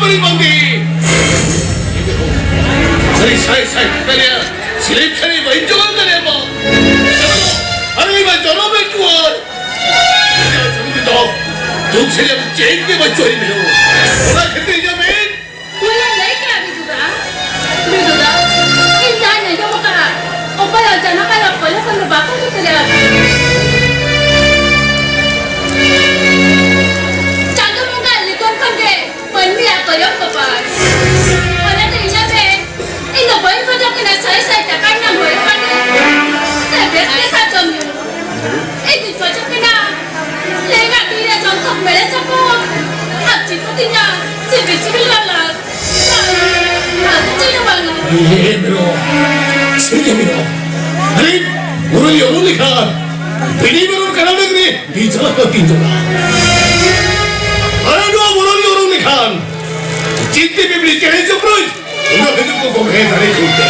beri mandi. Saya kalian silip sini berjuang kalian mau. Hari ini berjuang berjuang. Jangan itu. Duk saya cek ke berjuang ini. Orang kita jamin. Wala lagi kami juga. Juga. Insan yang mau kah? Apa yang jangan kalau boleh kan bapak itu lihat. Jangan mungkin likon kan deh. Mandi apa yang bapak? Orang tu ingat deh. Ini boleh macam kena saya takkan yang boleh kan? Saya biasa saja ni. Ini macam kena. Lega dia contoh mereka cakap. Hati putihnya. Cipi lala. Hati banget. Miro, saya Miro. Hari orang yang lihat. Bini baru kerana ni bicara kita. Ada dua orang yang lihat. Cinta bibli cahaya jepret. Udah hidup kau kaya dari kita.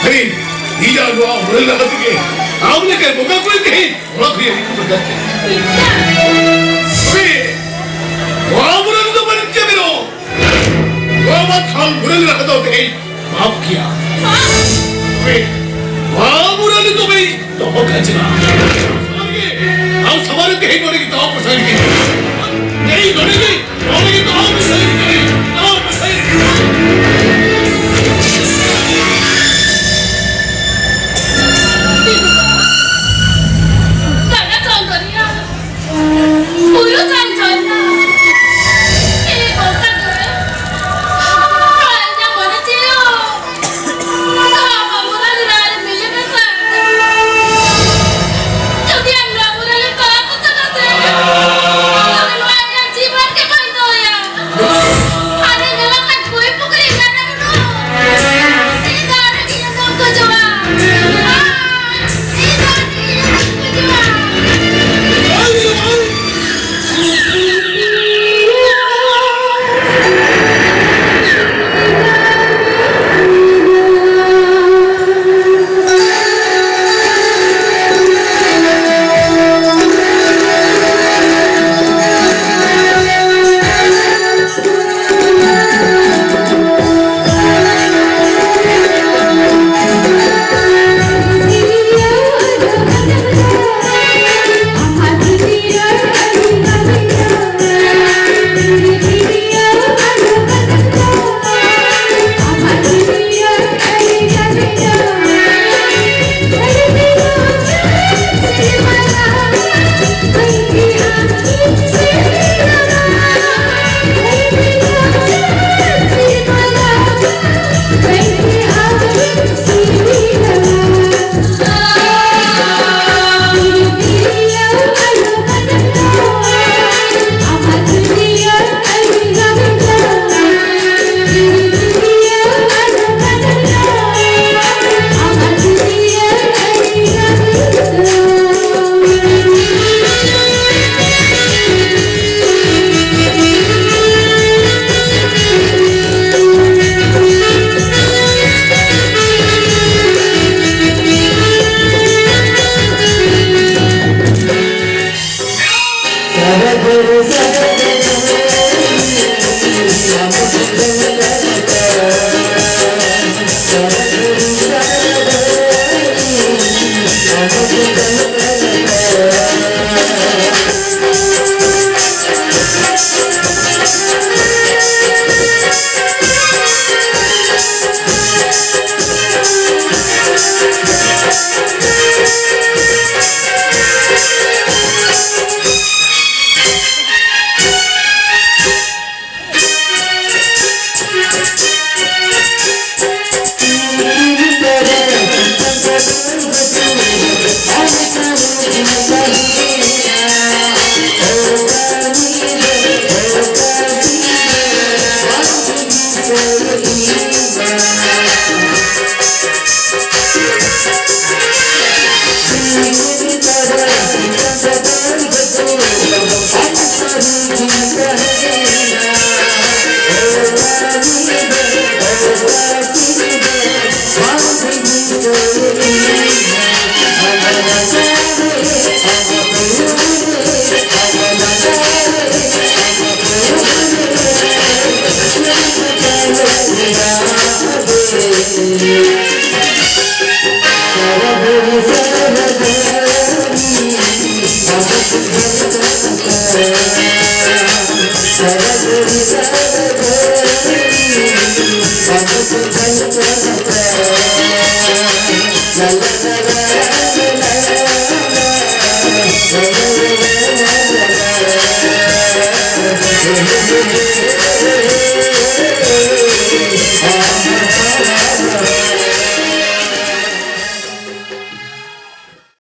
Hari dia dua orang lihat ni. Awalnya kan bukan kulit ni. Orang dia itu berganti. Hari dua orang itu berjaya Miro. Dua orang orang lihat ni. Maaf kiya. वामुरा ने तो भाई तो हो खचना हम सवाल के ही बोले कि तो आप पसंद की नहीं बोलेगी बोलेगी तो आप पसंद की आप पसंद karena contohnya bulu contohnya ini bukan hanya mana cio apa mula lihat milik besar jadi yang mula lihat apa saja tapi luarnya jimat ke pantai ya ada jalan kue pukul karena dulu ini dari kita nongko coba ini dari kita nongko coba Hãy subscribe cho kênh Ghiền Mì Gõ để không bỏ lỡ